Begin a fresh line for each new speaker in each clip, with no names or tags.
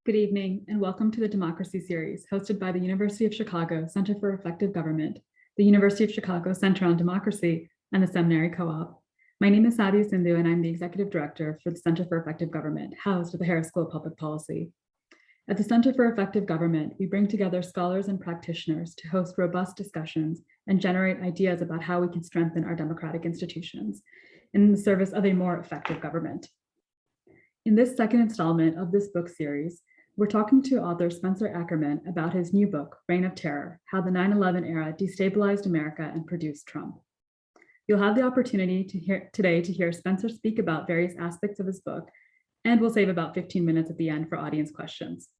Good evening, and welcome to the Democracy Series, hosted by the University of Chicago Center for Effective Government, the University of Chicago Center on Democracy, and the Seminary Co-op. My name is Sadia Sindhu, and I'm the Executive Director for the Center for Effective Government, housed at the Harris School of Public Policy. At the Center for Effective Government, we bring together scholars and practitioners to host robust discussions and generate ideas about how we can strengthen our democratic institutions in the service of a more effective government. In this second installment of this book series, we're talking to author Spencer Ackerman about his new book, Reign of Terror: How the 9/11 Era Destabilized America and Produced Trump. You'll have the opportunity today to hear Spencer speak about various aspects of his book, and we'll save about 15 minutes at the end for audience questions.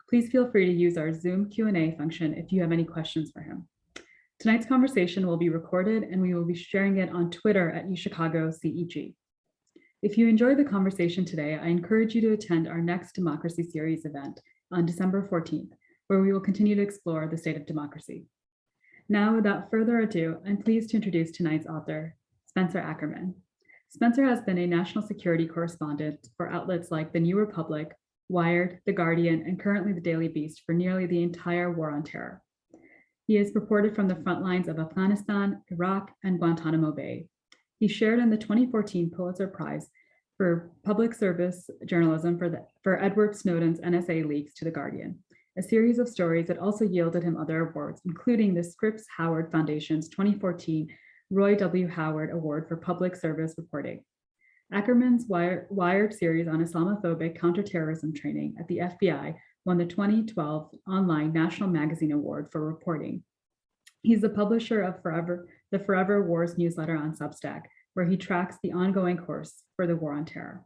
Please feel free to use our Zoom Q&A function if you have any questions for him. Tonight's conversation will be recorded, and we will be sharing it on Twitter at UChicagoCEG. If you enjoyed the conversation today, I encourage you to attend our next Democracy Series event on December 14th, where we will continue to explore the state of democracy. Now, without further ado, I'm pleased to introduce tonight's author, Spencer Ackerman. Spencer has been a national security correspondent for outlets like The New Republic, Wired, The Guardian, and currently The Daily Beast for nearly the entire war on terror. He has reported from the front lines of Afghanistan, Iraq, and Guantanamo Bay. He shared in the 2014 Pulitzer Prize for Public Service Journalism for Edward Snowden's NSA leaks to The Guardian, a series of stories that also yielded him other awards, including the Scripps Howard Foundation's 2014 Roy W. Howard Award for Public Service Reporting. Ackerman's Wired series on Islamophobic counterterrorism training at the FBI won the 2012 Online National Magazine Award for reporting. He's the publisher of the Forever Wars newsletter on Substack, where he tracks the ongoing course for the war on terror.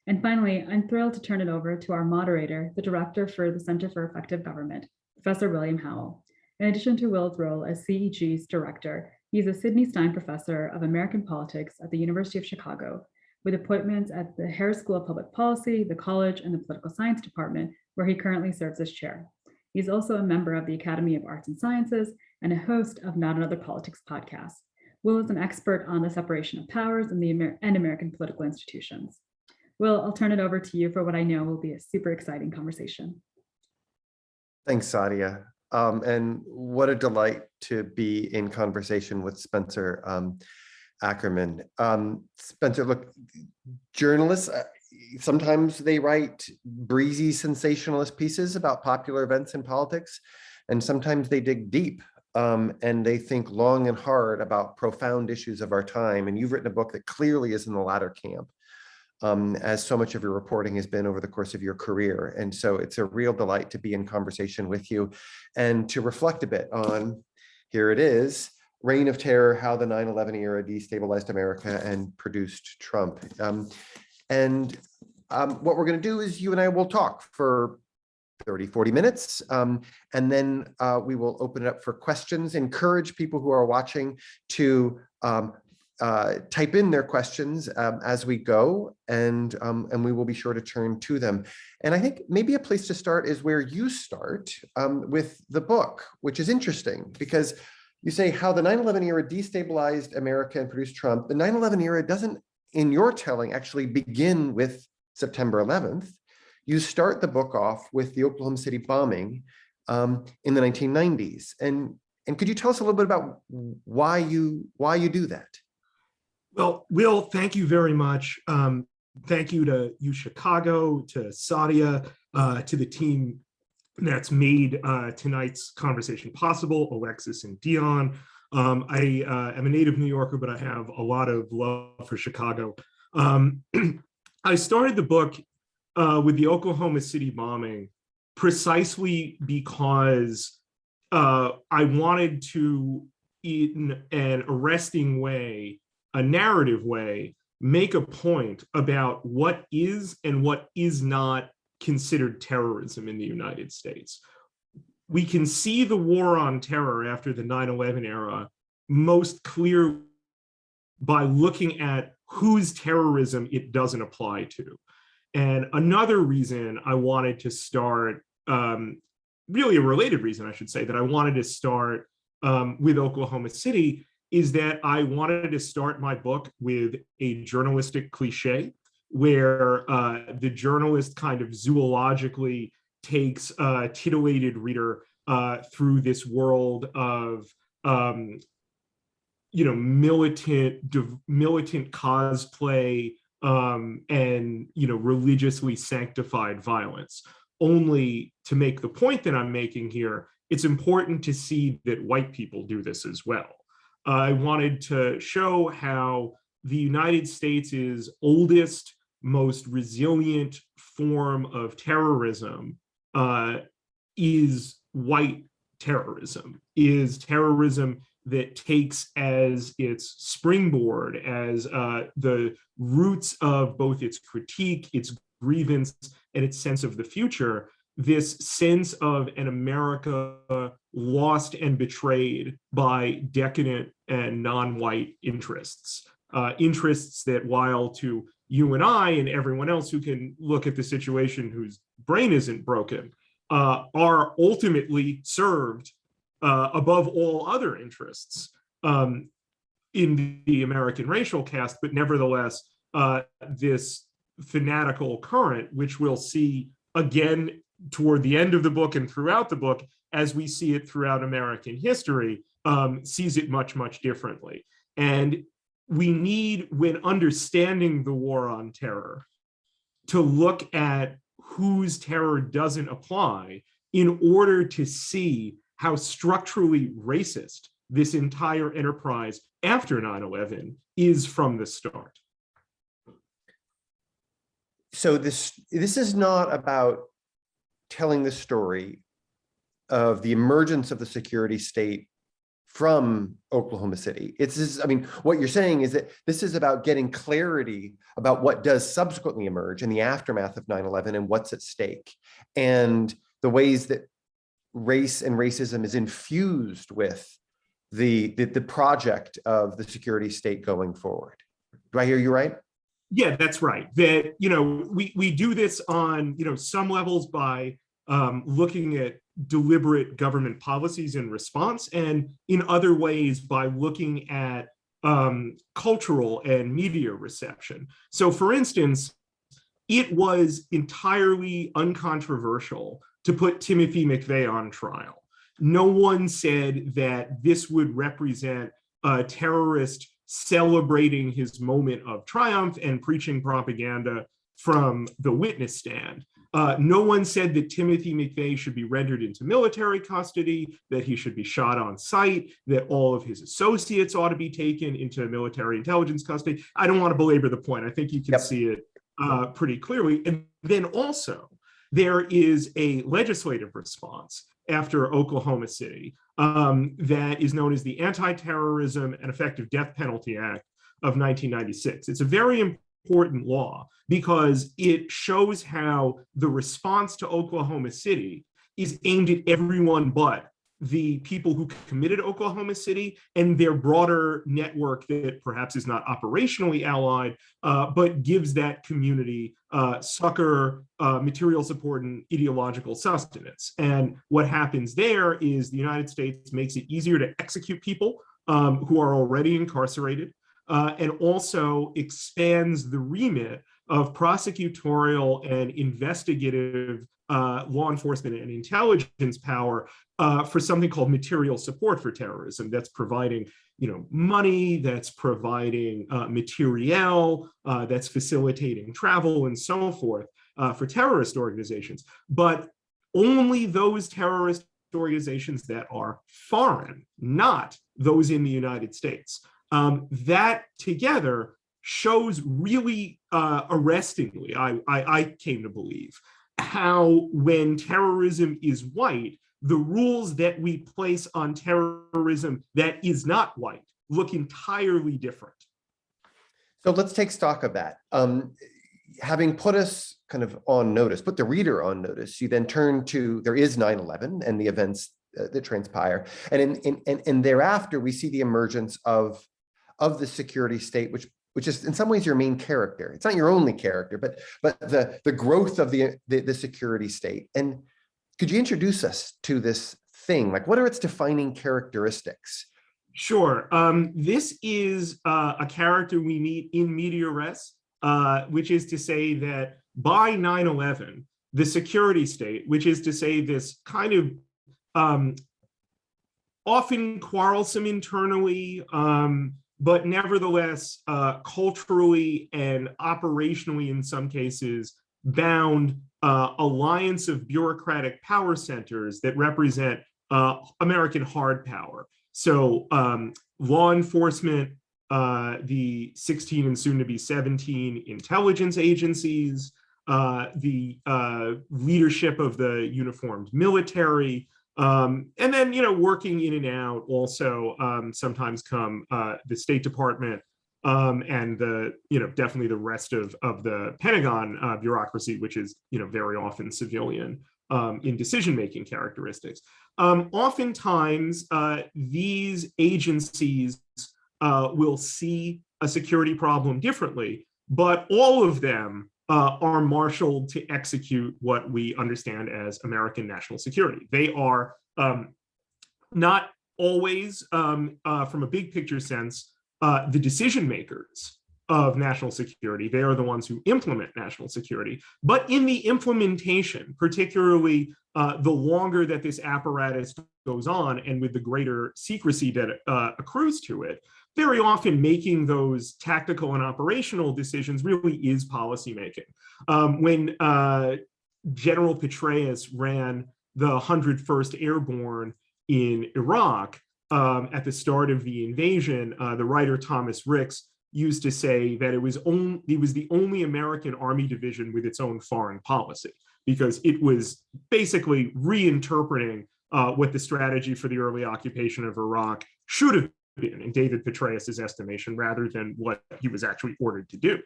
And finally, I'm thrilled to turn it over to our moderator, the director for the Center for Effective Government, Professor William Howell. In addition to Will's role as CEG's director, he's a Sidney Stein Professor of American Politics at the University of Chicago, with appointments at the Harris School of Public Policy, the College, and the Political Science Department, where he currently serves as chair. He's also a member of the Academy of Arts and Sciences and a host of Not Another Politics podcast. Will is an expert on the separation of powers and American political institutions. Will, I'll turn it over to you for what I know will be a super exciting conversation.
Thanks, Sadia. And what a delight to be in conversation with Spencer Ackerman. Spencer, look, journalists, sometimes they write breezy, sensationalist pieces about popular events in politics, and sometimes they dig deep and they think long and hard about profound issues of our time. And you've written a book that clearly is in the latter camp, as so much of your reporting has been over the course of your career. And so it's a real delight to be in conversation with you and to reflect a bit on, here it is, Reign of Terror: How the 9/11 Era Destabilized America and Produced Trump. What we're going to do is you and I will talk for 30, 40 minutes, and then we will open it up for questions. Encourage people who are watching to type in their questions as we go, and we will be sure to turn to them. And I think maybe a place to start is where you start with the book, which is interesting because you say how the 9/11 era destabilized America and produced Trump. The 9/11 era doesn't, in your telling, actually begin with September 11th. You start the book off with the Oklahoma City bombing in the 1990s. And could you tell us a little bit about why you do that?
Well, Will, thank you very much. Thank you to UChicago, to Sadia, to the team that's made tonight's conversation possible, Alexis and Dion. I am a native New Yorker, but I have a lot of love for Chicago. I started the book with the Oklahoma City bombing precisely because I wanted to, in an arresting way, a narrative way, make a point about what is and what is not considered terrorism in the United States. We can see the war on terror after the 9/11 era most clear by looking at whose terrorism it doesn't apply to. And another reason I wanted to start, really a related reason, I should say, that I wanted to start with Oklahoma City is that I wanted to start my book with a journalistic cliche where the journalist kind of zoologically takes a titillated reader through this world of militant cosplay and religiously sanctified violence. Only to make the point that I'm making here, it's important to see that white people do this as well. I wanted to show how the United States' oldest, most resilient form of terrorism is white terrorism, is terrorism that takes as its springboard, as the roots of both its critique, its grievance, and its sense of the future, this sense of an America lost and betrayed by decadent and non-white interests. Interests that, while to you and I and everyone else who can look at the situation whose brain isn't broken, are ultimately served above all other interests in the American racial caste, but nevertheless, this fanatical current, which we'll see again toward the end of the book and throughout the book, as we see it throughout American history, sees it much, much differently. And we need, when understanding the war on terror, to look at whose terror doesn't apply in order to see how structurally racist this entire enterprise after 9/11 is from the start.
So this is not about telling the story of the emergence of the security state from Oklahoma City. What you're saying is that this is about getting clarity about what does subsequently emerge in the aftermath of 9/11 and what's at stake, and the ways that race and racism is infused with the project of the security state going forward. Do I hear you right?
Yeah, that's right. That, we do this on, some levels by looking at deliberate government policies in response, and in other ways by looking at cultural and media reception. So, for instance, it was entirely uncontroversial to put Timothy McVeigh on trial. No one said that this would represent a terrorist celebrating his moment of triumph and preaching propaganda from the witness stand. No one said that Timothy McVeigh should be rendered into military custody, that he should be shot on sight, that all of his associates ought to be taken into military intelligence custody. I don't want to belabor the point. I think you can see it pretty clearly. And then also, there is a legislative response after Oklahoma City that is known as the Anti-Terrorism and Effective Death Penalty Act of 1996. It's a very important law because it shows how the response to Oklahoma City is aimed at everyone but the people who committed Oklahoma City and their broader network that perhaps is not operationally allied, but gives that community succor, material support, and ideological sustenance. And what happens there is the United States makes it easier to execute people who are already incarcerated, and also expands the remit of prosecutorial and investigative law enforcement and intelligence power for something called material support for terrorism. That's providing, money, that's providing materiel, that's facilitating travel and so forth for terrorist organizations. But only those terrorist organizations that are foreign, not those in the United States. That together shows really arrestingly, I came to believe, how when terrorism is white, the rules that we place on terrorism that is not white look entirely different.
So let's take stock of that. Having put us kind of on notice, put the reader on notice, you then turn to, there is 9/11 and the events that transpire. And thereafter, we see the emergence of the security state, which is in some ways your main character. It's not your only character, but the growth of the security state. And could you introduce us to this thing? Like, what are its defining characteristics?
Sure. This is a character we meet in media res, which is to say that by 9/11, the security state, which is to say this kind of often quarrelsome internally, but nevertheless culturally and operationally in some cases bound alliance of bureaucratic power centers that represent American hard power. So law enforcement, the 16 and soon to be 17 intelligence agencies, the leadership of the uniformed military, and then, working in and out also sometimes come the State Department and the, definitely the rest of the Pentagon bureaucracy, which is, very often civilian in decision-making characteristics. Oftentimes, these agencies will see a security problem differently, but all of them are marshaled to execute what we understand as American national security. They are not always, from a big picture sense, the decision makers of national security. They are the ones who implement national security. But in the implementation, particularly the longer that this apparatus goes on and with the greater secrecy that accrues to it, very often making those tactical and operational decisions really is policymaking. When General Petraeus ran the 101st Airborne in Iraq at the start of the invasion, the writer Thomas Ricks used to say that it was the only American Army division with its own foreign policy, because it was basically reinterpreting what the strategy for the early occupation of Iraq should have been, in David Petraeus's estimation, rather than what he was actually ordered to do.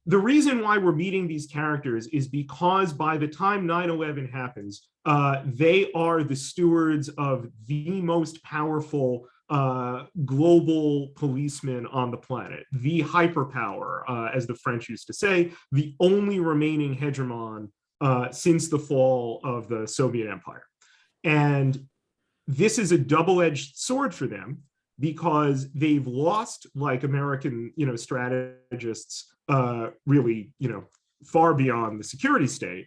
The reason why we're meeting these characters is because by the time 9/11 happens, they are the stewards of the most powerful global policemen on the planet, the hyperpower, as the French used to say, the only remaining hegemon since the fall of the Soviet Empire. And this is a double-edged sword for them, because they've lost, like American, strategists, really, far beyond the security state.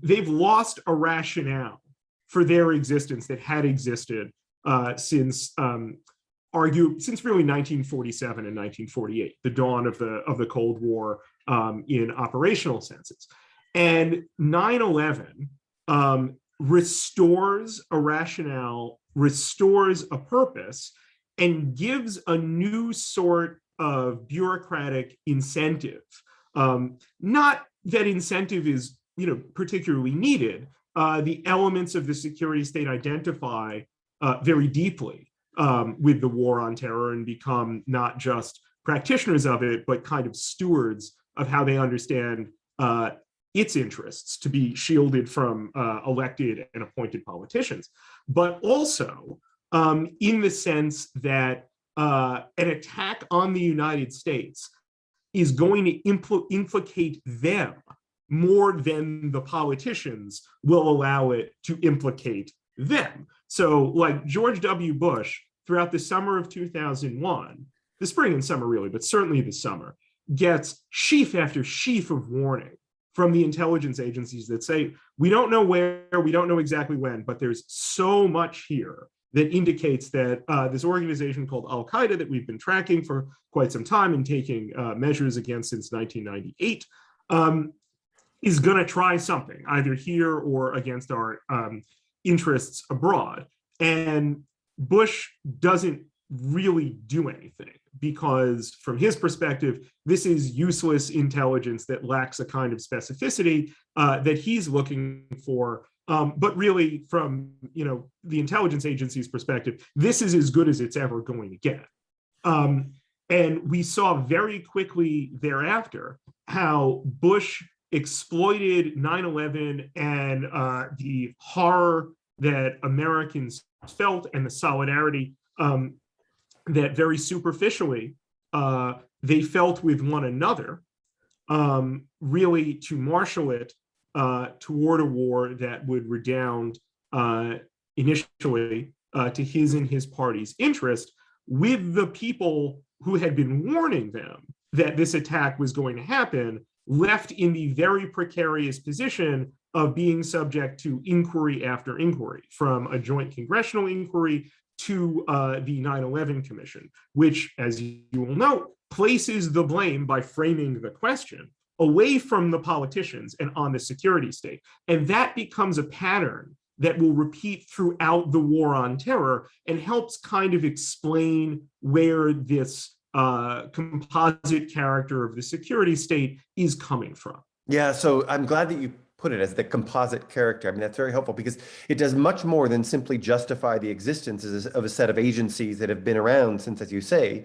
They've lost a rationale for their existence that had existed since really 1947 and 1948, the dawn of the Cold War in operational senses. And 9/11 restores a rationale, restores a purpose, and gives a new sort of bureaucratic incentive. Not that incentive is, particularly needed. The elements of the security state identify very deeply with the war on terror and become not just practitioners of it, but kind of stewards of how they understand its interests to be shielded from elected and appointed politicians, but also in the sense that an attack on the United States is going to implicate them more than the politicians will allow it to implicate them. So like George W. Bush, throughout the summer of 2001, the spring and summer really, but certainly the summer, gets sheaf after sheaf of warning from the intelligence agencies that say, we don't know where, we don't know exactly when, but there's so much here that indicates that this organization called Al-Qaeda that we've been tracking for quite some time and taking measures against since 1998 is going to try something, either here or against our interests abroad. And Bush doesn't really do anything, because from his perspective, this is useless intelligence that lacks a kind of specificity that he's looking for. But really, from the intelligence agency's perspective, this is as good as it's ever going to get. And we saw very quickly thereafter how Bush exploited 9/11 and the horror that Americans felt and the solidarity that very superficially they felt with one another, really to marshal it toward a war that would redound initially to his and his party's interest, with the people who had been warning them that this attack was going to happen, left in the very precarious position of being subject to inquiry after inquiry, from a joint congressional inquiry to the 9/11 Commission, which, as you will note, places the blame, by framing the question, away from the politicians and on the security state. And that becomes a pattern that will repeat throughout the war on terror and helps kind of explain where this composite character of the security state is coming from.
Yeah, so I'm glad that you put it as the composite character. I mean, that's very helpful because it does much more than simply justify the existence of a set of agencies that have been around since, as you say,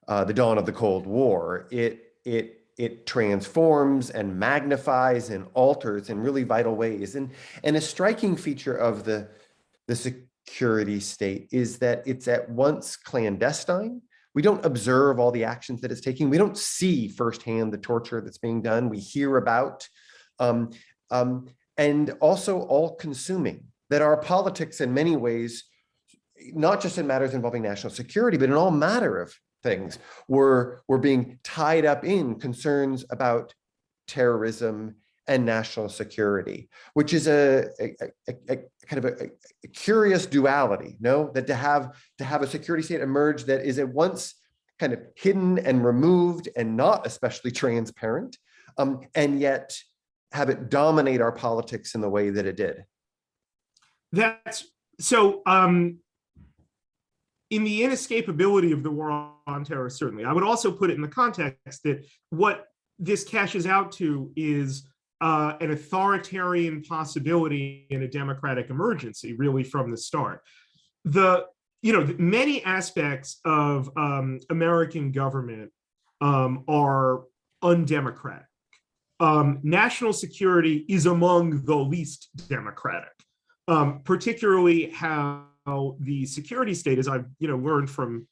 the dawn of the Cold War. It transforms and magnifies and alters in really vital ways. And a striking feature of the security state is that it's at once clandestine. We don't observe all the actions that it's taking. We don't see firsthand the torture that's being done. We hear about, and also all-consuming, that our politics in many ways, not just in matters involving national security, but in all matter of things, we're being tied up in concerns about terrorism and national security, which is a kind of a curious duality, no? That to have a security state emerge that is at once kind of hidden and removed and not especially transparent, and yet have it dominate our politics in the way that it did.
That's so. In the inescapability of the war on terror, certainly, I would also put it in the context that what this cashes out to is an authoritarian possibility in a democratic emergency, really from the start. Many aspects of American government are undemocratic. National security is among the least democratic, particularly how the security state, as I've learned from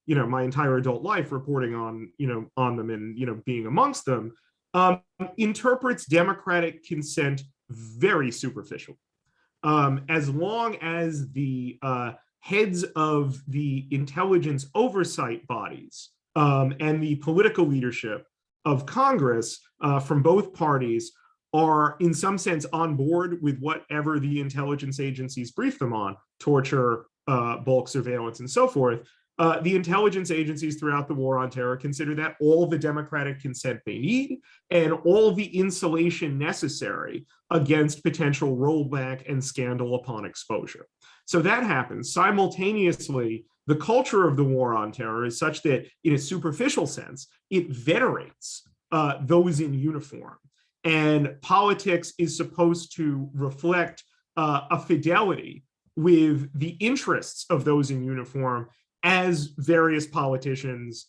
my entire adult life reporting on them and being amongst them, interprets democratic consent very superficially. As long as the heads of the intelligence oversight bodies and the political leadership of Congress from both parties are in some sense on board with whatever the intelligence agencies brief them on, torture, bulk surveillance, and so forth, the intelligence agencies throughout the war on terror consider that all the democratic consent they need and all the insulation necessary against potential rollback and scandal upon exposure. So that happens. Simultaneously, the culture of the war on terror is such that, in a superficial sense, it venerates those in uniform. And politics is supposed to reflect a fidelity with the interests of those in uniform as various politicians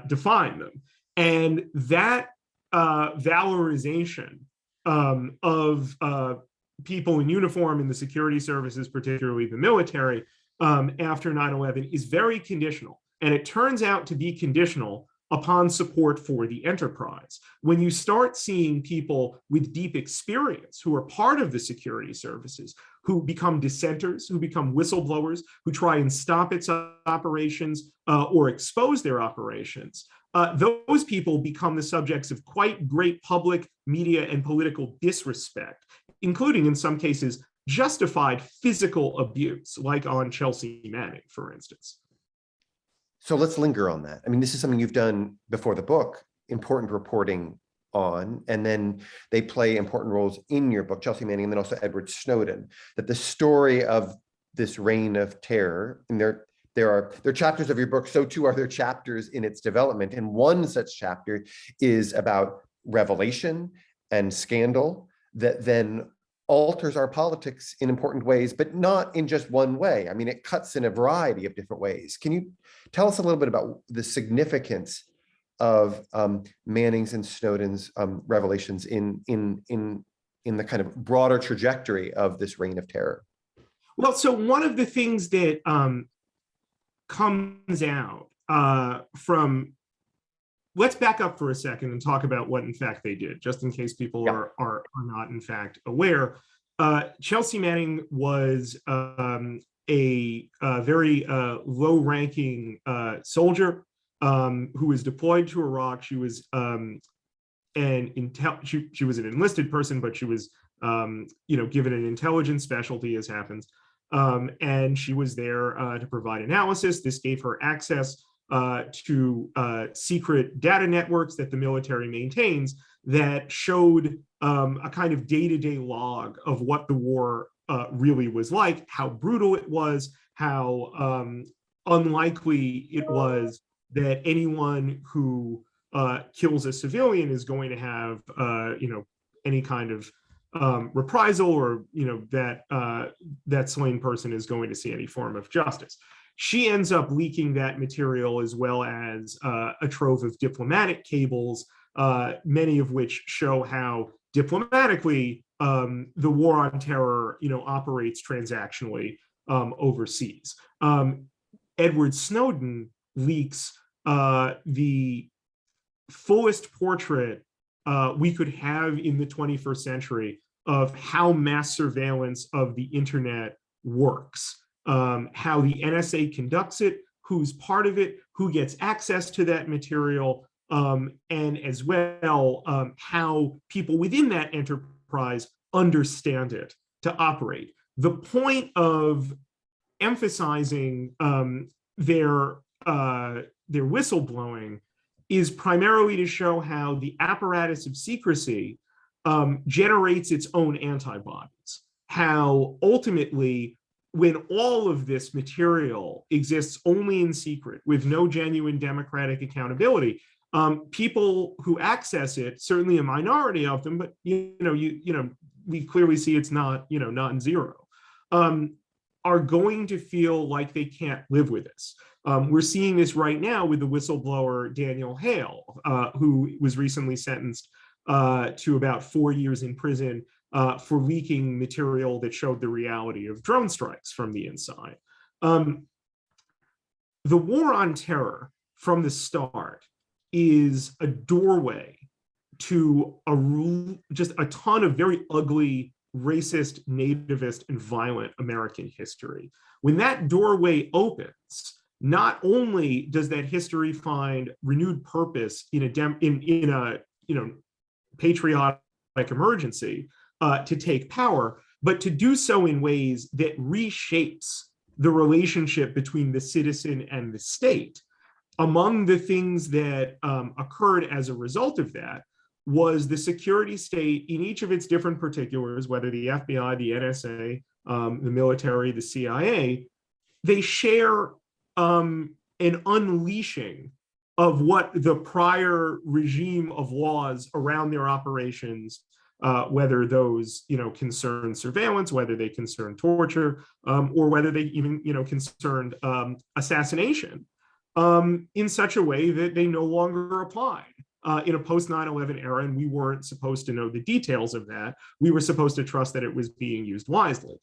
define them. And that valorization of people in uniform in the security services, particularly the military, after 9/11 is very conditional. And it turns out to be conditional upon support for the enterprise. When you start seeing people with deep experience who are part of the security services, who become dissenters, who become whistleblowers, who try and stop its operations or expose their operations, those people become the subjects of quite great public, media, and political disrespect, including, in some cases, justified physical abuse, like on Chelsea Manning, for instance.
So let's linger on that. I mean, this is something you've done before the book, important reporting on, and then they play important roles in your book, Chelsea Manning, and then also Edward Snowden, that the story of this reign of terror, and there are chapters of your book, so too are there chapters in its development. And one such chapter is about revelation and scandal that then alters our politics in important ways, but not in just one way. I mean, it cuts in a variety of different ways. Can you tell us a little bit about the significance of Manning's and Snowden's revelations in the kind of broader trajectory of this reign of terror?
Well, so one of the things that comes out from, let's back up for a second and talk about what in fact they did, just in case people are not in fact aware. Chelsea Manning was a very low-ranking soldier who was deployed to Iraq. She was she was an enlisted person, but she was given an intelligence specialty, as happens. And she was there to provide analysis. This gave her access to secret data networks that the military maintains that showed a kind of day-to-day log of what the war really was like, how brutal it was, how unlikely it was that anyone who kills a civilian is going to have any kind of reprisal, or that slain person is going to see any form of justice. She ends up leaking that material, as well as a trove of diplomatic cables, many of which show how diplomatically the war on terror operates transactionally overseas. Edward Snowden leaks the fullest portrait we could have in the 21st century of how mass surveillance of the internet works, how the NSA conducts it, who's part of it, who gets access to that material, and as well how people within that enterprise understand it to operate. The point of emphasizing their whistleblowing is primarily to show how the apparatus of secrecy generates its own antibodies, how ultimately, when all of this material exists only in secret with no genuine democratic accountability, people who access it, certainly a minority of them, but we clearly see it's not in zero, are going to feel like they can't live with this. We're seeing this right now with the whistleblower Daniel Hale, who was recently sentenced to about 4 years in prison for leaking material that showed the reality of drone strikes from the inside. The war on terror from the start is a doorway to just a ton of very ugly, racist, nativist, and violent American history. When that doorway opens, not only does that history find renewed purpose in a patriotic emergency to take power, but to do so in ways that reshapes the relationship between the citizen and the state. Among the things that occurred as a result of that was the security state in each of its different particulars, whether the FBI, the NSA, the military, the CIA, they share an unleashing of what the prior regime of laws around their operations, whether those concern surveillance, whether they concern torture, or whether they even concerned assassination, in such a way that they no longer applied. In a post 9/11 era, and we weren't supposed to know the details of that. We were supposed to trust that it was being used wisely.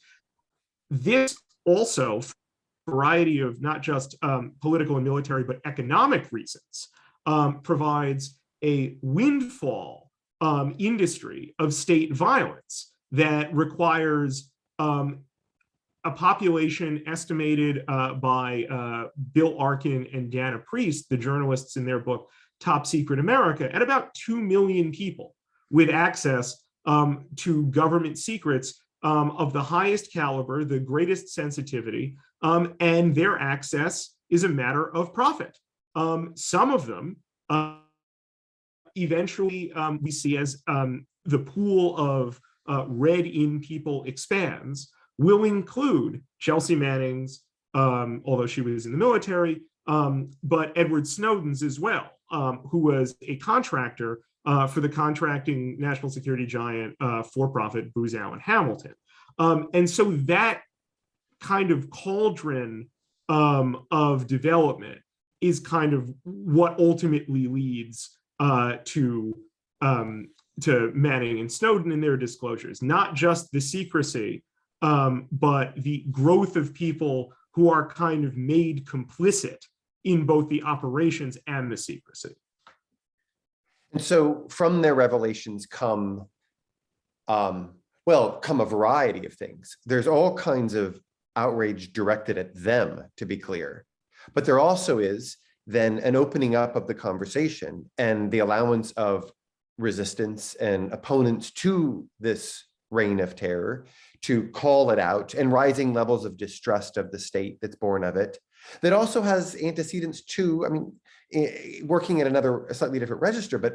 This also, for a variety of not just political and military, but economic reasons, provides a windfall industry of state violence that requires a population estimated by Bill Arkin and Dana Priest, the journalists in their book, Top Secret America, at about 2 million people with access to government secrets of the highest caliber, the greatest sensitivity, and their access is a matter of profit. Some of them eventually we see as the pool of read-in people expands, will include Chelsea Manning's, although she was in the military, but Edward Snowden's as well, who was a contractor for the contracting national security giant for-profit Booz Allen Hamilton. And so that kind of cauldron of development is kind of what ultimately leads to Manning and Snowden and their disclosures, not just the secrecy, but the growth of people who are kind of made complicit in both the operations and the secrecy.
And so from their revelations come a variety of things. There's all kinds of outrage directed at them, to be clear. But there also is then an opening up of the conversation and the allowance of resistance and opponents to this reign of terror to call it out, and rising levels of distrust of the state that's born of it, that also has antecedents to, I mean, working at a slightly different register, but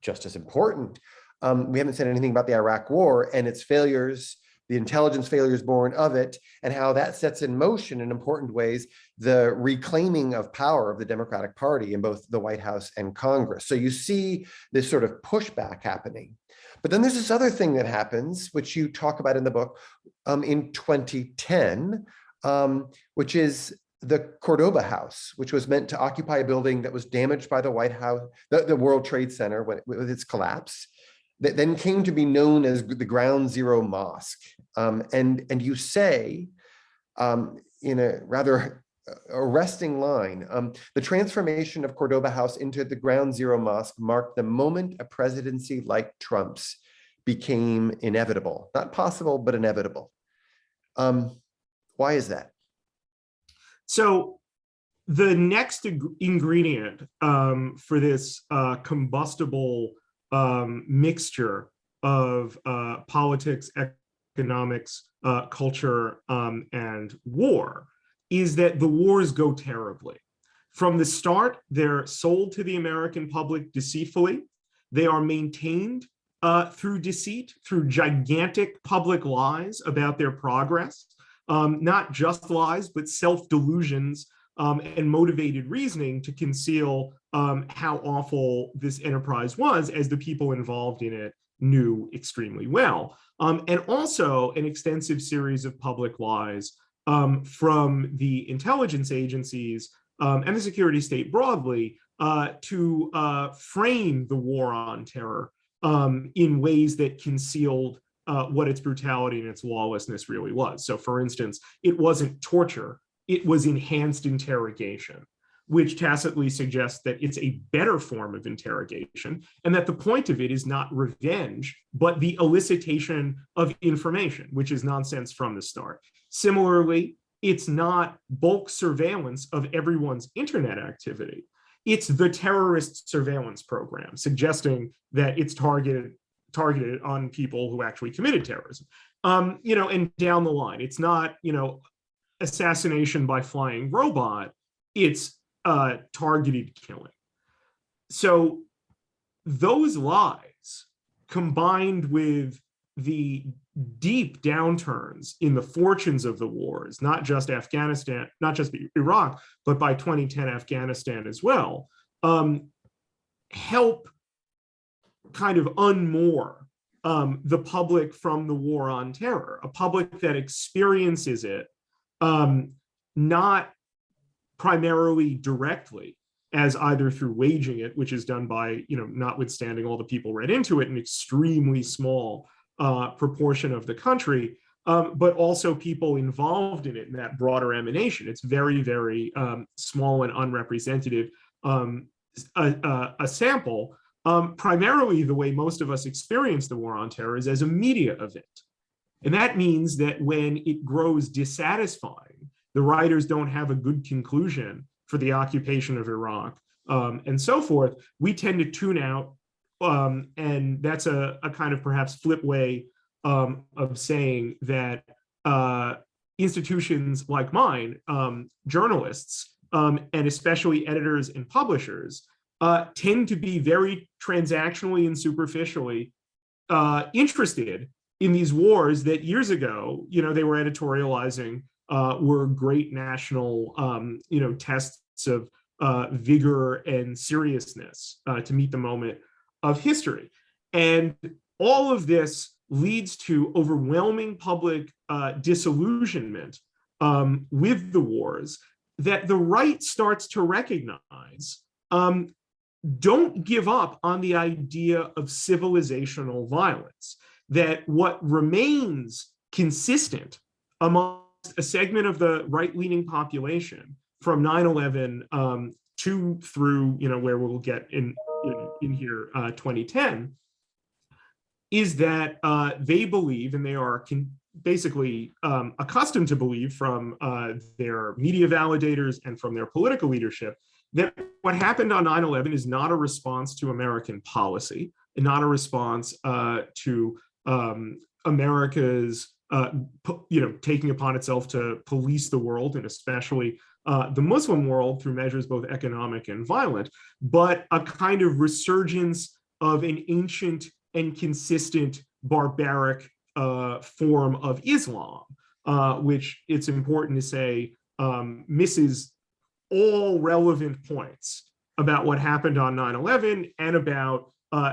just as important. We haven't said anything about the Iraq War and its failures, the intelligence failures born of it, and how that sets in motion in important ways the reclaiming of power of the Democratic Party in both the White House and Congress. So you see this sort of pushback happening. But then there's this other thing that happens, which you talk about in the book, in 2010, which is the Cordoba House, which was meant to occupy a building that was damaged by the White House, the World Trade Center with its collapse, that then came to be known as the Ground Zero Mosque. And you say, in a rather arresting line, the transformation of Cordoba House into the Ground Zero Mosque marked the moment a presidency like Trump's became inevitable. Not possible, but inevitable. Why is that?
So the next ingredient for this combustible mixture of politics, economics, culture, and war is that the wars go terribly. From the start, they're sold to the American public deceitfully. They are maintained through deceit, through gigantic public lies about their progress, not just lies, but self-delusions and motivated reasoning to conceal how awful this enterprise was, as the people involved in it knew extremely well. And also an extensive series of public lies from the intelligence agencies and the security state broadly to frame the war on terror in ways that concealed what its brutality and its lawlessness really was. So for instance, it wasn't torture, it was enhanced interrogation, which tacitly suggests that it's a better form of interrogation and that the point of it is not revenge, but the elicitation of information, which is nonsense from the start. Similarly, it's not bulk surveillance of everyone's internet activity. It's the terrorist surveillance program, suggesting that it's targeted on people who actually committed terrorism. And down the line, it's not, assassination by flying robot, it's targeted killing. So those lies, combined with the deep downturns in the fortunes of the wars, not just Afghanistan, not just Iraq, but by 2010 Afghanistan as well, help kind of unmoor the public from the war on terror, a public that experiences it not primarily directly as either through waging it, which is done by, notwithstanding all the people read into it, an extremely small proportion of the country, but also people involved in it in that broader emanation. It's very, very small and unrepresentative, a sample. Primarily, the way most of us experience the war on terror is as a media event. And that means that when it grows dissatisfying, the writers don't have a good conclusion for the occupation of Iraq, and so forth, we tend to tune out. And that's a kind of perhaps flip way of saying that institutions like mine, journalists, and especially editors and publishers, tend to be very transactionally and superficially interested in these wars that years ago, they were editorializing were great national, tests of vigor and seriousness to meet the moment of history. And all of this leads to overwhelming public disillusionment with the wars that the right starts to recognize. Don't give up on the idea of civilizational violence, that what remains consistent amongst a segment of the right-leaning population from 9/11 to through, where we'll get in here 2010, is that they believe, and they are basically accustomed to believe from their media validators and from their political leadership, that what happened on 9/11 is not a response to American policy, and not a response to America's taking upon itself to police the world, and especially the Muslim world through measures both economic and violent, but a kind of resurgence of an ancient and consistent barbaric form of Islam, which it's important to say misses all relevant points about what happened on 9/11 and about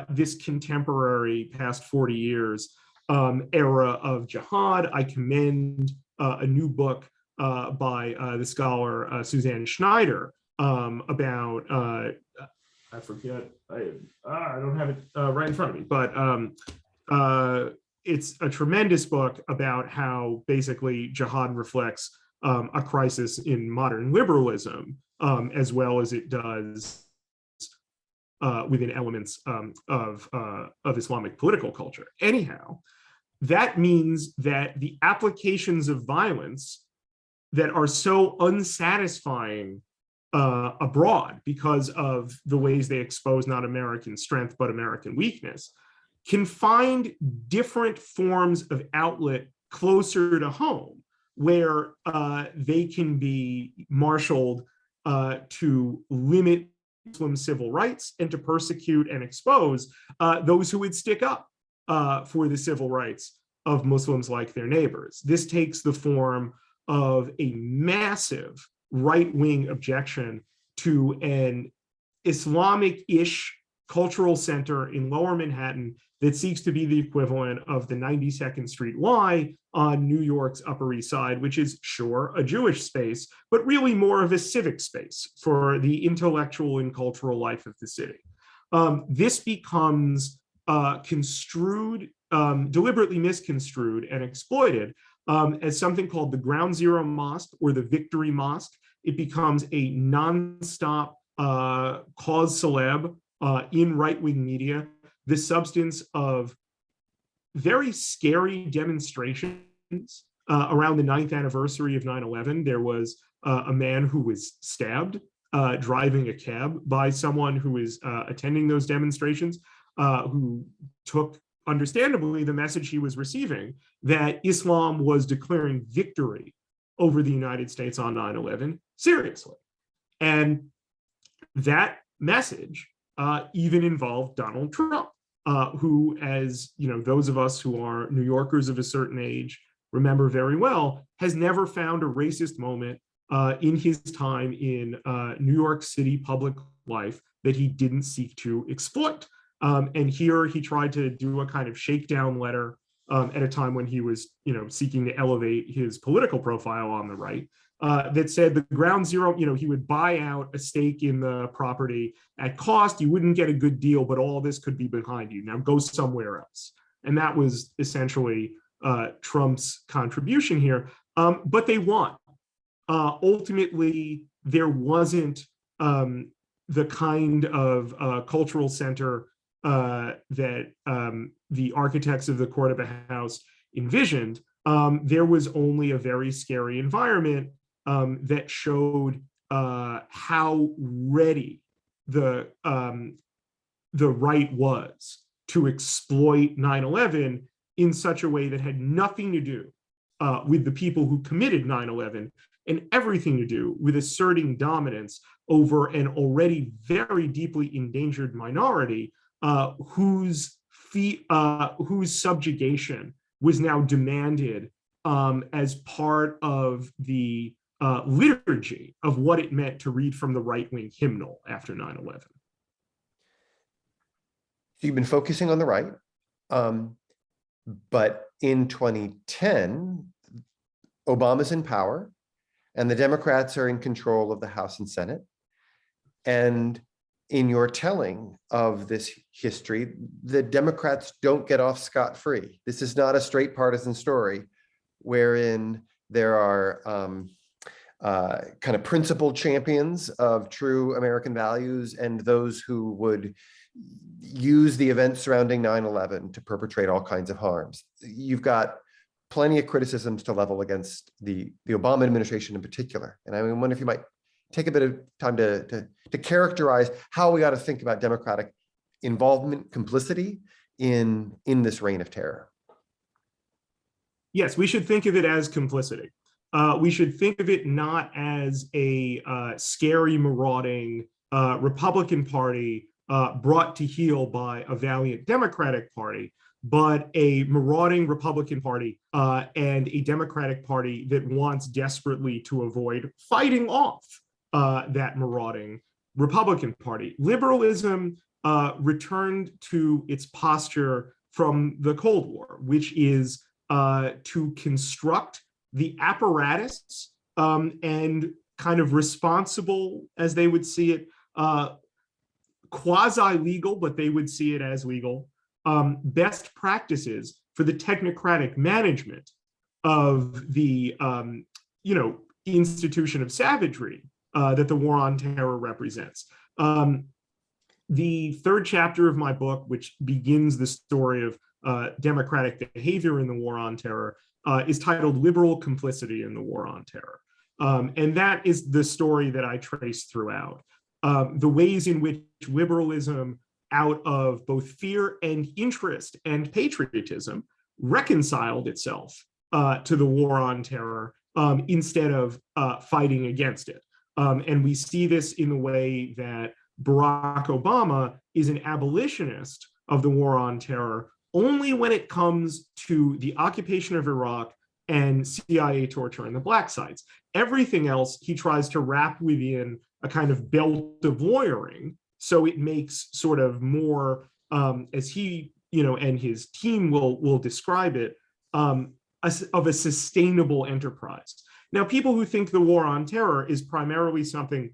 this contemporary past 40 years era of jihad. I commend a new book by the scholar Suzanne Schneider about, I forget, I don't have it right in front of me, but it's a tremendous book about how basically jihad reflects a crisis in modern liberalism, as well as it does within elements of Islamic political culture. Anyhow, that means that the applications of violence that are so unsatisfying abroad because of the ways they expose not American strength, but American weakness, can find different forms of outlet closer to home, where they can be marshaled to limit Muslim civil rights and to persecute and expose those who would stick up for the civil rights of Muslims like their neighbors. This takes the form of a massive right-wing objection to an Islamic-ish cultural center in Lower Manhattan that seeks to be the equivalent of the 92nd Street Y on New York's Upper East Side, which is, sure, a Jewish space, but really more of a civic space for the intellectual and cultural life of the city. This becomes construed, deliberately misconstrued and exploited as something called the Ground Zero Mosque or the Victory Mosque. It becomes a nonstop cause celeb in right-wing media, the substance of very scary demonstrations. Around the 9th anniversary of 9/11, there was a man who was stabbed driving a cab by someone who was attending those demonstrations, who took, understandably, the message he was receiving that Islam was declaring victory over the United States on 9/11 seriously. And that message even involved Donald Trump, who, as you know, those of us who are New Yorkers of a certain age remember very well, has never found a racist moment in his time in New York City public life that he didn't seek to exploit. And here he tried to do a kind of shakedown letter at a time when he was, seeking to elevate his political profile on the right, that said the ground zero, he would buy out a stake in the property at cost. You wouldn't get a good deal, but all this could be behind you. Now go somewhere else. And that was essentially Trump's contribution here. But they won. Ultimately, there wasn't the kind of cultural center that the architects of the Court of the House envisioned. There was only a very scary environment that showed how ready the right was to exploit 9/11 in such a way that had nothing to do with the people who committed 9/11 and everything to do with asserting dominance over an already very deeply endangered minority whose subjugation was now demanded as part of the liturgy of what it meant to read from the right-wing hymnal after 9/11.
So you've been focusing on the right, but in 2010, Obama's in power and the Democrats are in control of the House and Senate. And in your telling of this history, the Democrats don't get off scot-free. This is not a straight partisan story wherein there are kind of principled champions of true American values and those who would use the events surrounding 9/11 to perpetrate all kinds of harms. You've got plenty of criticisms to level against the Obama administration in particular. And I wonder if you might take a bit of time to characterize how we ought to think about democratic involvement, complicity in this reign of terror.
Yes, we should think of it as complicity. We should think of it not as a scary, marauding Republican Party brought to heel by a valiant Democratic Party, but a marauding Republican Party and a Democratic Party that wants desperately to avoid fighting off that marauding Republican Party. Liberalism returned to its posture from the Cold War, which is to construct the apparatus and kind of responsible, as they would see it, quasi-legal, but they would see it as legal, best practices for the technocratic management of the institution of savagery that the War on Terror represents. The third chapter of my book, which begins the story of democratic behavior in the War on Terror, is titled Liberal Complicity in the War on Terror. And that is the story that I trace throughout. The ways in which liberalism, out of both fear and interest and patriotism, reconciled itself to the War on Terror instead of fighting against it. And we see this in the way that Barack Obama is an abolitionist of the War on Terror only when it comes to the occupation of Iraq and CIA torture in the black sites. Everything else he tries to wrap within a kind of belt of lawyering, so it makes sort of more, as he and his team will describe it, of a sustainable enterprise. Now, people who think the War on Terror is primarily something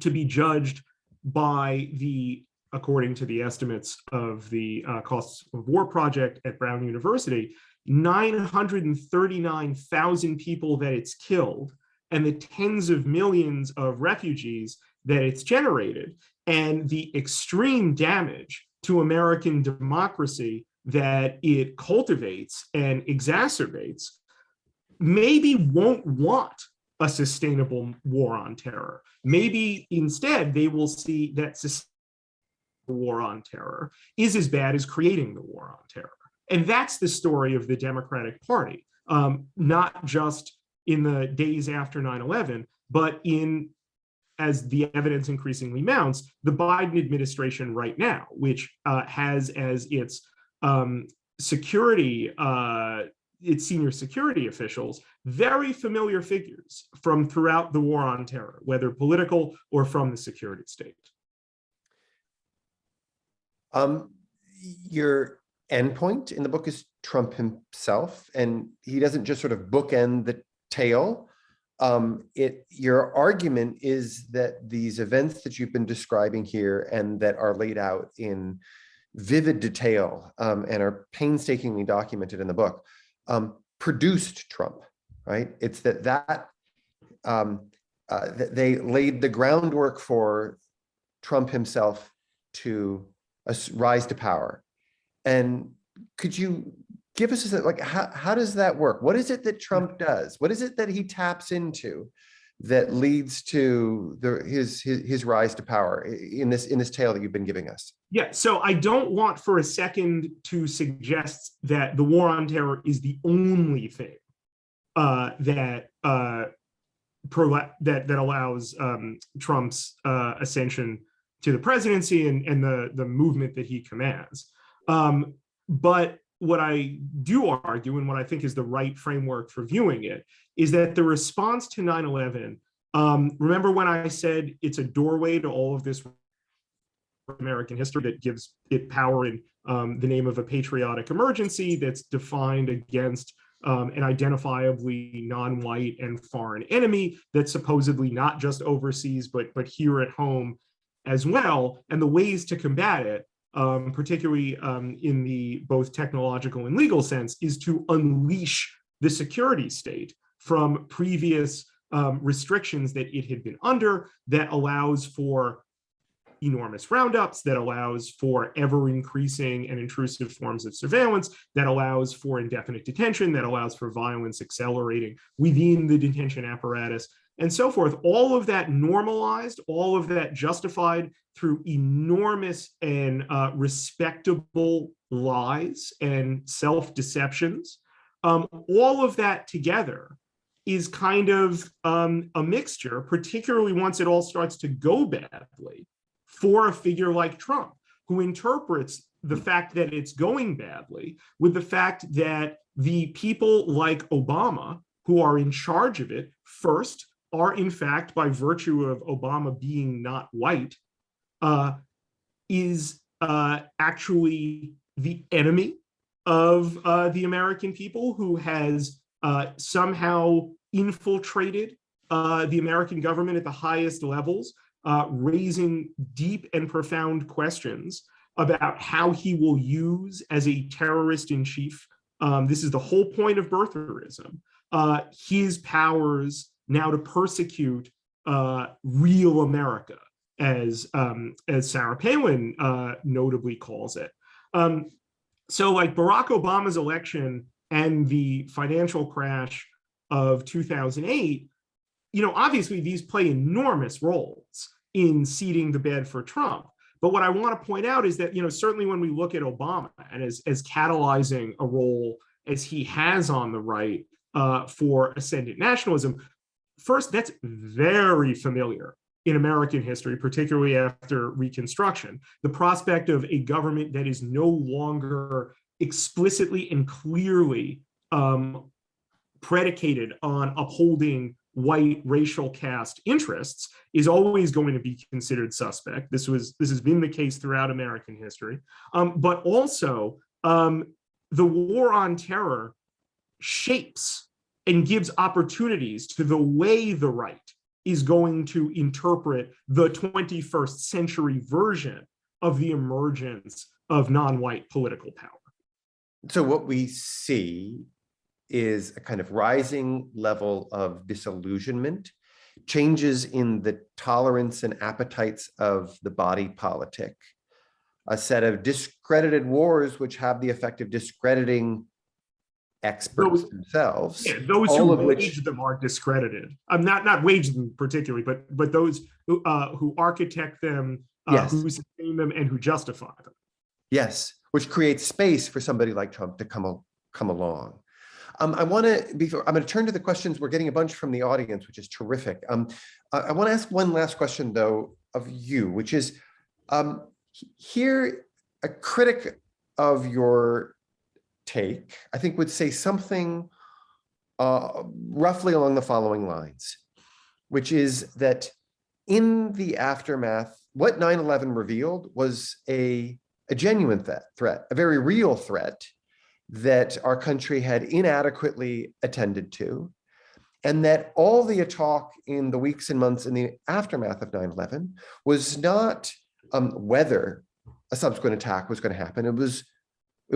to be judged by the, according to the estimates of the Costs of War Project at Brown University, 939,000 people that it's killed and the tens of millions of refugees that it's generated, and the extreme damage to American democracy that it cultivates and exacerbates, maybe won't want a sustainable war on terror. Maybe instead they will see that war on terror is as bad as creating the war on terror. And that's the story of the Democratic Party, not just in the days after 9/11, but in, as the evidence increasingly mounts, the Biden administration right now, which has as its its senior security officials very familiar figures from throughout the War on Terror, whether political or from the security state.
Your endpoint in the book is Trump himself, and he doesn't just sort of bookend the tale. Your argument is that these events that you've been describing here and that are laid out in vivid detail and are painstakingly documented in the book produced Trump, right? It's that they laid the groundwork for Trump himself to rise to power. And could you give us like how does that work? What is it that Trump does? What is it that he taps into that leads to his rise to power in this tale that you've been giving us?
Yeah, so I don't want for a second to suggest that the War on Terror is the only thing that allows Trump's ascension to the presidency and the movement that he commands. But what I do argue, and what I think is the right framework for viewing it, is that the response to 9/11, remember when I said it's a doorway to all of this American history that gives it power in the name of a patriotic emergency that's defined against an identifiably non-white and foreign enemy that's supposedly not just overseas, but here at home as well, and the ways to combat it, particularly in the both technological and legal sense, is to unleash the security state from previous restrictions that it had been under, that allows for enormous roundups, that allows for ever increasing and intrusive forms of surveillance, that allows for indefinite detention, that allows for violence accelerating within the detention apparatus, and so forth, all of that normalized, all of that justified through enormous and respectable lies and self-deceptions. All of that together is kind of a mixture, particularly once it all starts to go badly for a figure like Trump, who interprets the fact that it's going badly with the fact that the people like Obama who are in charge of it first are in fact, by virtue of Obama being not white, is actually the enemy of the American people, who has somehow infiltrated the American government at the highest levels, raising deep and profound questions about how he will use as a terrorist in chief. This is the whole point of birtherism. His powers now to persecute real America, as Sarah Palin notably calls it. So like Barack Obama's election and the financial crash of 2008, obviously these play enormous roles in seeding the bed for Trump. But what I want to point out is that, certainly when we look at Obama and as catalyzing a role as he has on the right for ascendant nationalism, first, that's very familiar in American history, particularly after Reconstruction. The prospect of a government that is no longer explicitly and clearly predicated on upholding white racial caste interests is always going to be considered suspect. This has been the case throughout American history. But also, the war on terror shapes and gives opportunities to the way the right is going to interpret the 21st century version of the emergence of non-white political power.
So what we see is a kind of rising level of disillusionment, changes in the tolerance and appetites of the body politic, a set of discredited wars which have the effect of discrediting experts themselves.
Yeah, those who wage them are discredited. I'm not wage them particularly, but those who architect them,
yes,
who sustain them, and who justify them.
Yes, which creates space for somebody like Trump to come along. I'm going to turn to the questions. We're getting a bunch from the audience, which is terrific. I want to ask one last question, though, of you, which is, here, a critic of your take, I think, would say something roughly along the following lines, which is that in the aftermath, what 9/11 revealed was a genuine threat, a very real threat that our country had inadequately attended to, and that all the talk in the weeks and months in the aftermath of 9/11 was not whether a subsequent attack was going to happen. It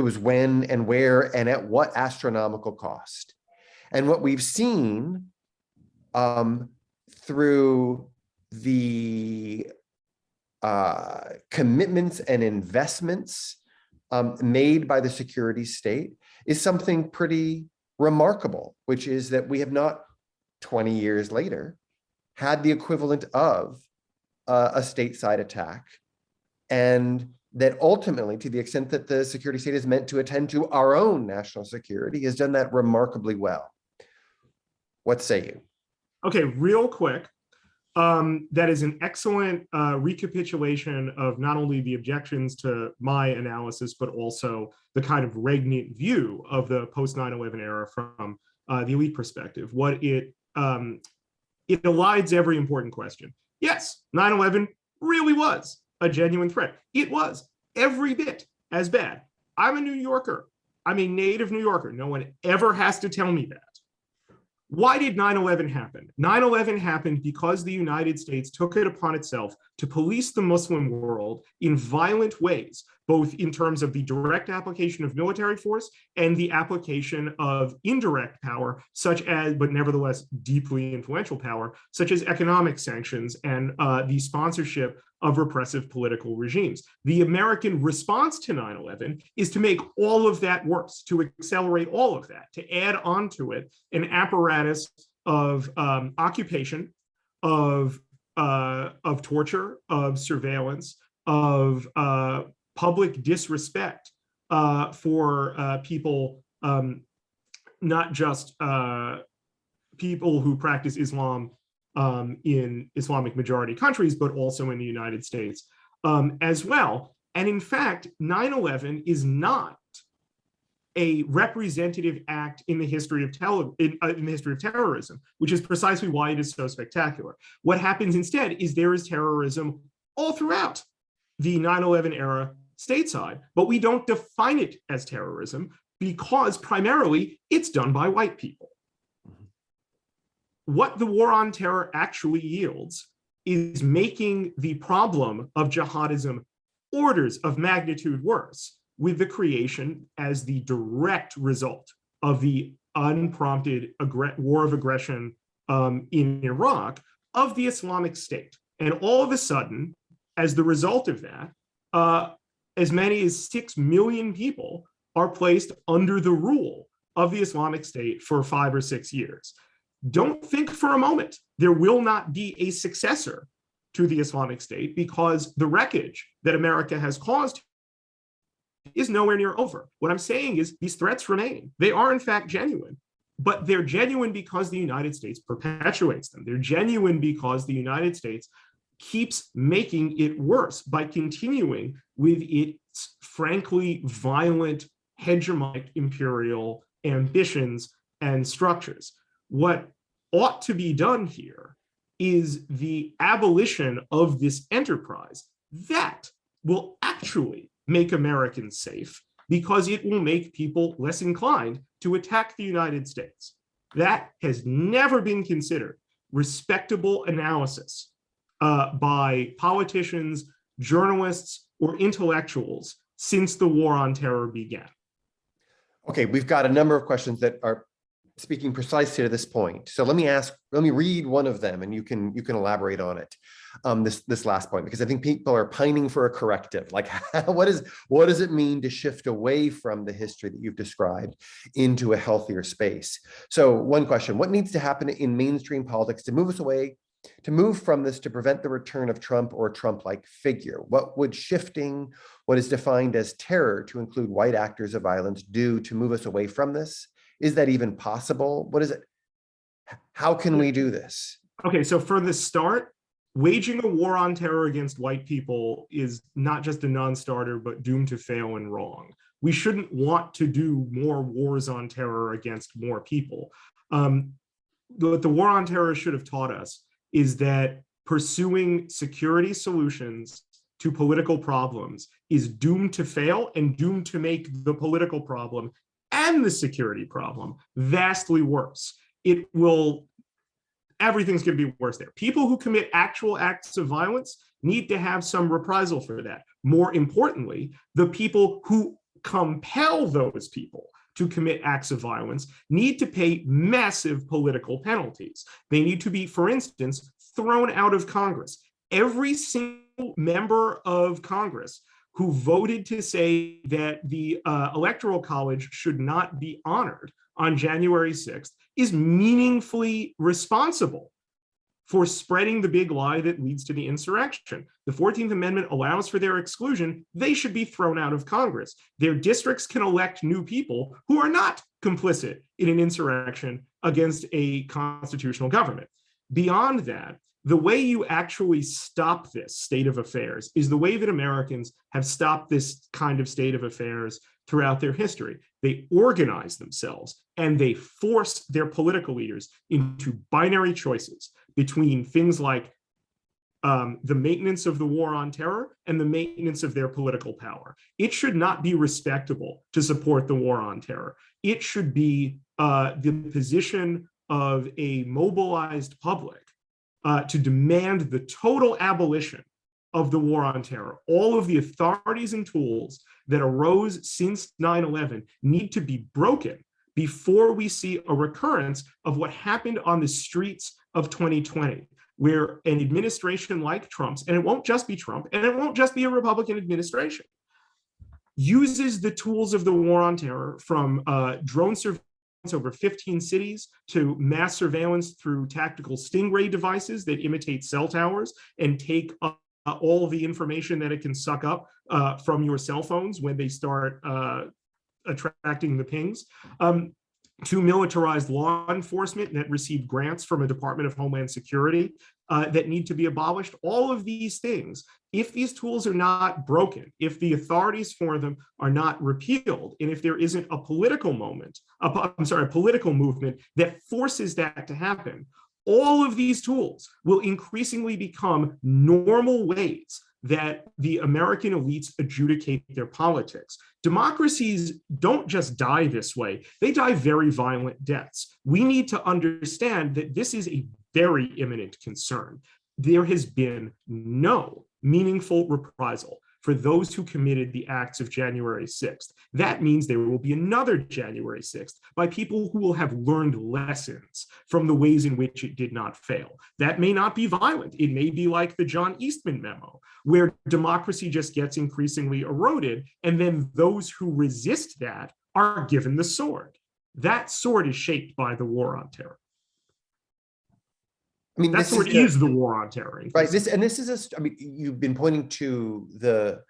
was when and where and at what astronomical cost. And what we've seen through the commitments and investments made by the security state is something pretty remarkable, which is that we have not 20 years later had the equivalent of a stateside attack, and that ultimately, to the extent that the security state is meant to attend to our own national security, has done that remarkably well. What say you?
Okay, real quick. That is an excellent recapitulation of not only the objections to my analysis, but also the kind of regnant view of the post 9/11 era from the elite perspective. What it elides every important question. Yes, 9/11 really was a genuine threat. It was every bit as bad. I'm a New Yorker. I'm a native New Yorker. No one ever has to tell me that. Why did 9/11 happen? 9/11 happened because the United States took it upon itself to police the Muslim world in violent ways, both in terms of the direct application of military force and the application of indirect power, such as, but nevertheless deeply influential power, such as economic sanctions and the sponsorship of repressive political regimes. The American response to 9/11 is to make all of that worse, to accelerate all of that, to add onto it an apparatus of occupation, of torture, of surveillance, of public disrespect for people, not just people who practice Islam in Islamic majority countries, but also in the United States as well. And in fact, 9/11 is not a representative act in the history of terrorism, which is precisely why it is so spectacular. What happens instead is there is terrorism all throughout the 9/11 era stateside, but we don't define it as terrorism because primarily it's done by white people. What the war on terror actually yields is making the problem of jihadism orders of magnitude worse, with the creation as the direct result of the unprompted war of aggression in Iraq of the Islamic State. And all of a sudden, as the result of that, as many as 6 million people are placed under the rule of the Islamic State for 5 or 6 years. Don't think for a moment there will not be a successor to the Islamic State, because the wreckage that America has caused is nowhere near over. What I'm saying is these threats remain. They are in fact genuine, but they're genuine because the United States perpetuates them. They're genuine because the United States keeps making it worse by continuing with its frankly violent, hegemonic imperial ambitions and structures. What ought to be done here is the abolition of this enterprise that will actually make Americans safe, because it will make people less inclined to attack the United States. That has never been considered respectable analysis by politicians, journalists, or intellectuals since the war on terror began. Okay,
we've got a number of questions that are speaking precisely to this point. So let me read one of them, and you can elaborate on it. This last point, because I think people are pining for a corrective. Like, what does it mean to shift away from the history that you've described into a healthier space? So one question: what needs to happen in mainstream politics to move from this to prevent the return of Trump or Trump-like figure? What would shifting what is defined as terror to include white actors of violence do to move us away from this? Is that even possible? What is it? How can we do this?
Okay, so for the start, waging a war on terror against white people is not just a non-starter, but doomed to fail and wrong. We shouldn't want to do more wars on terror against more people. What the war on terror should have taught us is that pursuing security solutions to political problems is doomed to fail and doomed to make the political problem and the security problem vastly worse. Everything's going to be worse there. People who commit actual acts of violence need to have some reprisal for that. More importantly, the people who compel those people to commit acts of violence need to pay massive political penalties. They need to be, for instance, thrown out of Congress. Every single member of Congress who voted to say that the Electoral College should not be honored on January 6th is meaningfully responsible for spreading the big lie that leads to the insurrection. The 14th Amendment allows for their exclusion. They should be thrown out of Congress. Their districts can elect new people who are not complicit in an insurrection against a constitutional government. Beyond that, the way you actually stop this state of affairs is the way that Americans have stopped this kind of state of affairs throughout their history. They organize themselves and they force their political leaders into binary choices between things like the maintenance of the war on terror and the maintenance of their political power. It should not be respectable to support the war on terror. It should be the position of a mobilized public to demand the total abolition of the war on terror. All of the authorities and tools that arose since 9/11 need to be broken before we see a recurrence of what happened on the streets of 2020, where an administration like Trump's, and it won't just be Trump, and it won't just be a Republican administration, uses the tools of the war on terror, from drone surveillance over 15 cities to mass surveillance through tactical stingray devices that imitate cell towers and take all of the information that it can suck up from your cell phones when they start attracting the pings. To militarized law enforcement that received grants from a Department of Homeland Security that need to be abolished. All of these things, if these tools are not broken, if the authorities for them are not repealed, and if there isn't a political movement that forces that to happen, all of these tools will increasingly become normal ways that the American elites adjudicate their politics. Democracies don't just die this way, they die very violent deaths. We need to understand that this is a very imminent concern. There has been no meaningful reprisal for those who committed the acts of January 6th. That means there will be another January 6th by people who will have learned lessons from the ways in which it did not fail. That may not be violent. It may be like the John Eastman memo, where democracy just gets increasingly eroded, and then those who resist that are given the sword. That sword is shaped by the war on terror.
I mean,
that sword is the war on terror.
Right. I mean, you've been pointing to the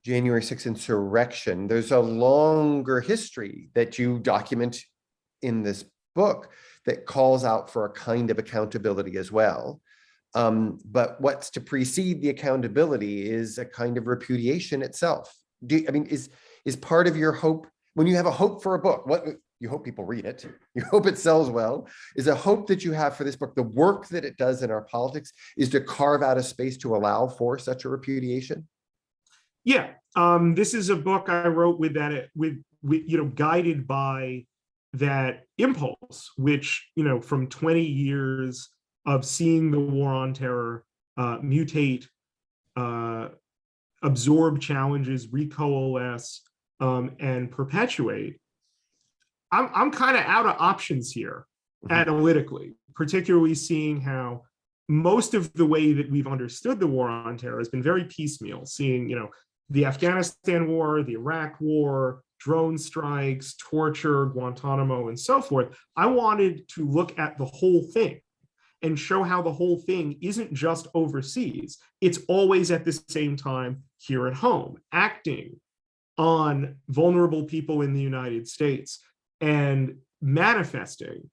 January 6th insurrection. There's a longer history that you document in this book that calls out for a kind of accountability as well. But what's to precede the accountability is a kind of repudiation itself. Is part of your hope, when you have a hope for a book, what you hope people read it, you hope it sells well, is a hope that you have for this book, the work that it does in our politics, is to carve out a space to allow for such a repudiation?
Yeah, this is a book I wrote with guided by that impulse, which, from 20 years of seeing the war on terror mutate, absorb challenges, recoalesce, and perpetuate. I'm kind of out of options here analytically, particularly seeing how most of the way that we've understood the war on terror has been very piecemeal, seeing, the Afghanistan war, the Iraq war, drone strikes, torture, Guantanamo, and so forth. I wanted to look at the whole thing and show how the whole thing isn't just overseas. It's always at the same time here at home, acting on vulnerable people in the United States and manifesting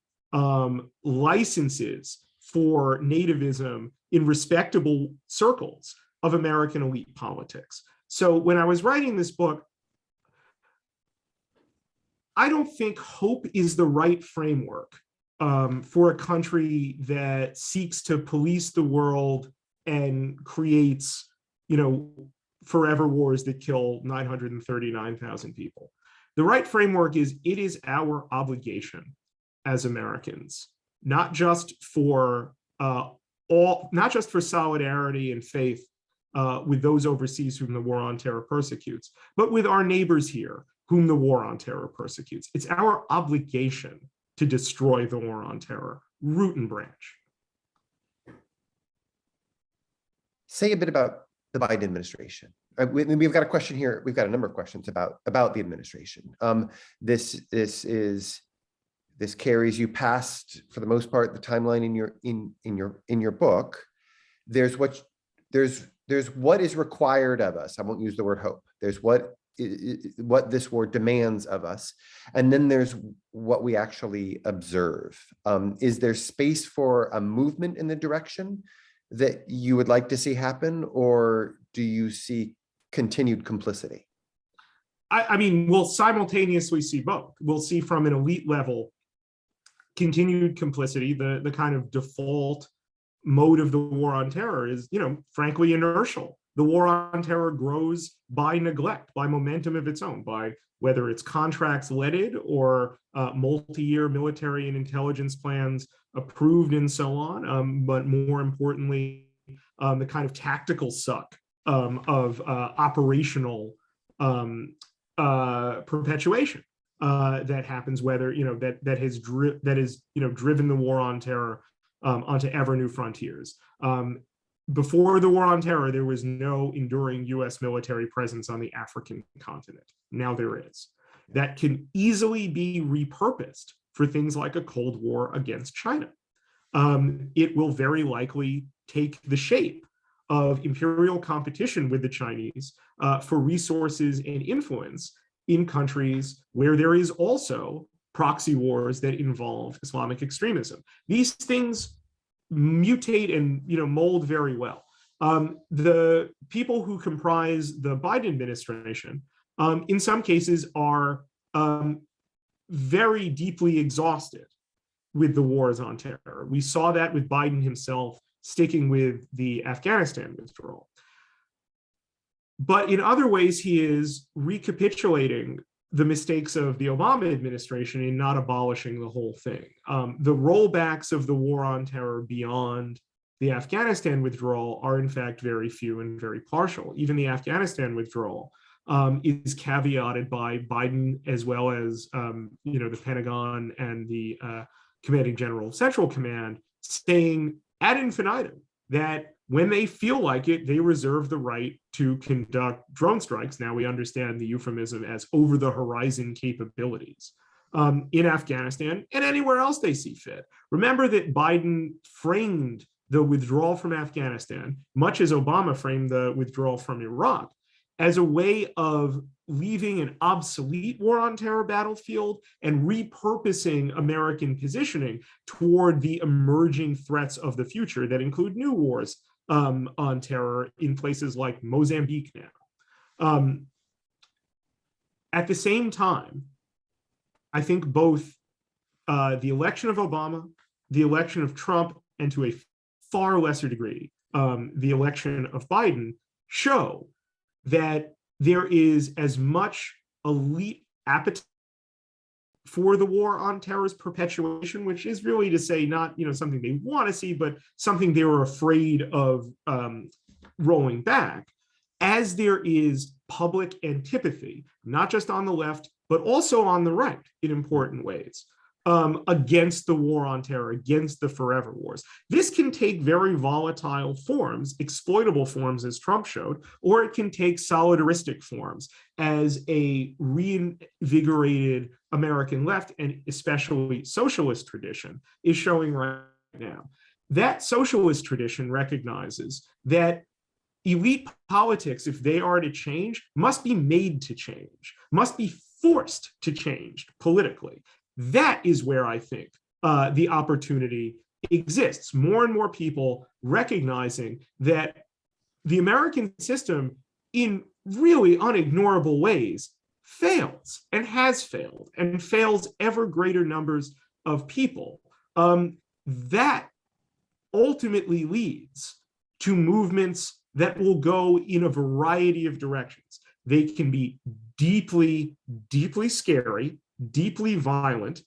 licenses for nativism in respectable circles of American elite politics. So when I was writing this book, I don't think hope is the right framework for a country that seeks to police the world and creates, forever wars that kill 939,000 people. The right framework is, it is our obligation as Americans, not just for solidarity and faith with those overseas whom the war on terror persecutes, but with our neighbors here whom the war on terror persecutes. It's our obligation to destroy the war on terror, root and branch.
Say a bit about the Biden administration. We've got a question here. We've got a number of questions about the administration. This carries you past, for the most part, the timeline in your book. There's what is required of us. I won't use the word hope. There's what this war demands of us, and then there's what we actually observe. Is there space for a movement in the direction that you would like to see happen, or do you see continued complicity?
I mean, we'll simultaneously see both. We'll see from an elite level continued complicity. The kind of default mode of the war on terror is, frankly, inertial. The war on terror grows by neglect, by momentum of its own, by whether it's contracts leaded or multi-year military and intelligence plans approved and so on. But more importantly, the kind of tactical suck of operational perpetuation that happens, whether that has driven the war on terror onto ever new frontiers. Before the war on terror, there was no enduring U.S. military presence on the African continent. Now there is. That can easily be repurposed for things like a Cold War against China. It will very likely take the shape of imperial competition with the Chinese for resources and influence in countries where there is also proxy wars that involve Islamic extremism. These things mutate and mold very well. The people who comprise the Biden administration, in some cases, are very deeply exhausted with the wars on terror. We saw that with Biden himself sticking with the Afghanistan withdrawal. But in other ways, he is recapitulating the mistakes of the Obama administration in not abolishing the whole thing. The rollbacks of the war on terror beyond the Afghanistan withdrawal are in fact very few and very partial. Even the Afghanistan withdrawal is caveated by Biden, as well as the Pentagon and the Commanding General of Central Command, saying ad infinitum that when they feel like it, they reserve the right to conduct drone strikes. Now we understand the euphemism as over-the-horizon capabilities in Afghanistan and anywhere else they see fit. Remember that Biden framed the withdrawal from Afghanistan, much as Obama framed the withdrawal from Iraq, as a way of leaving an obsolete war on terror battlefield and repurposing American positioning toward the emerging threats of the future that include new wars on terror in places like Mozambique now. At the same time, I think both the election of Obama, the election of Trump, and to a far lesser degree, the election of Biden show that there is as much elite appetite for the war on terror's perpetuation, which is really to say not something they want to see, but something they were afraid of rolling back, as there is public antipathy, not just on the left, but also on the right in important ways, against the war on terror, against the forever wars. This can take very volatile forms, exploitable forms, as Trump showed, or it can take solidaristic forms, as a reinvigorated American left and especially socialist tradition is showing right now. That socialist tradition recognizes that elite politics, if they are to change, must be made to change, must be forced to change politically. That is where I think the opportunity exists. More and more people recognizing that the American system, in really unignorable ways, fails and has failed and fails ever greater numbers of people. That ultimately leads to movements that will go in a variety of directions. They can be deeply, deeply scary, deeply violent,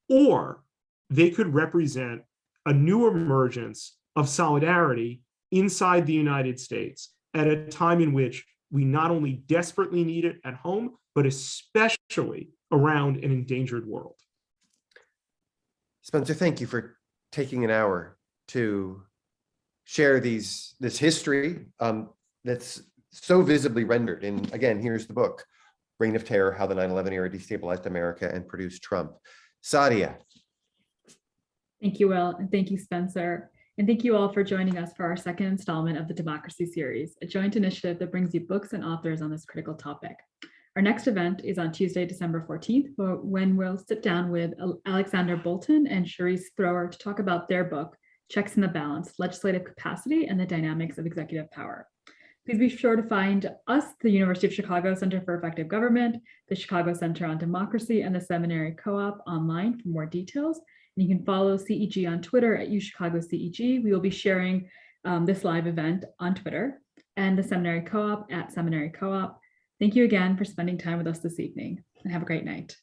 or they could represent a new emergence of solidarity inside the United States at a time in which we not only desperately need it at home, but especially around an endangered world.
Spencer, thank you for taking an hour to share this history that's so visibly rendered. And again, here's the book, Reign of Terror, How the 9/11 Era Destabilized America and Produced Trump. Sadia.
Thank you, Will, and thank you, Spencer. And thank you all for joining us for our second installment of the Democracy Series, a joint initiative that brings you books and authors on this critical topic. Our next event is on Tuesday, December 14th, when we'll sit down with Alexander Bolton and Charisse Thrower to talk about their book, Checks and the Balance, Legislative Capacity and the Dynamics of Executive Power. Please be sure to find us, the University of Chicago Center for Effective Government, the Chicago Center on Democracy, and the Seminary Co-op online for more details. And you can follow CEG on Twitter at UChicagoCEG. We will be sharing this live event on Twitter, and the Seminary Co-op at Seminary Co-op. Thank you again for spending time with us this evening, and have a great night.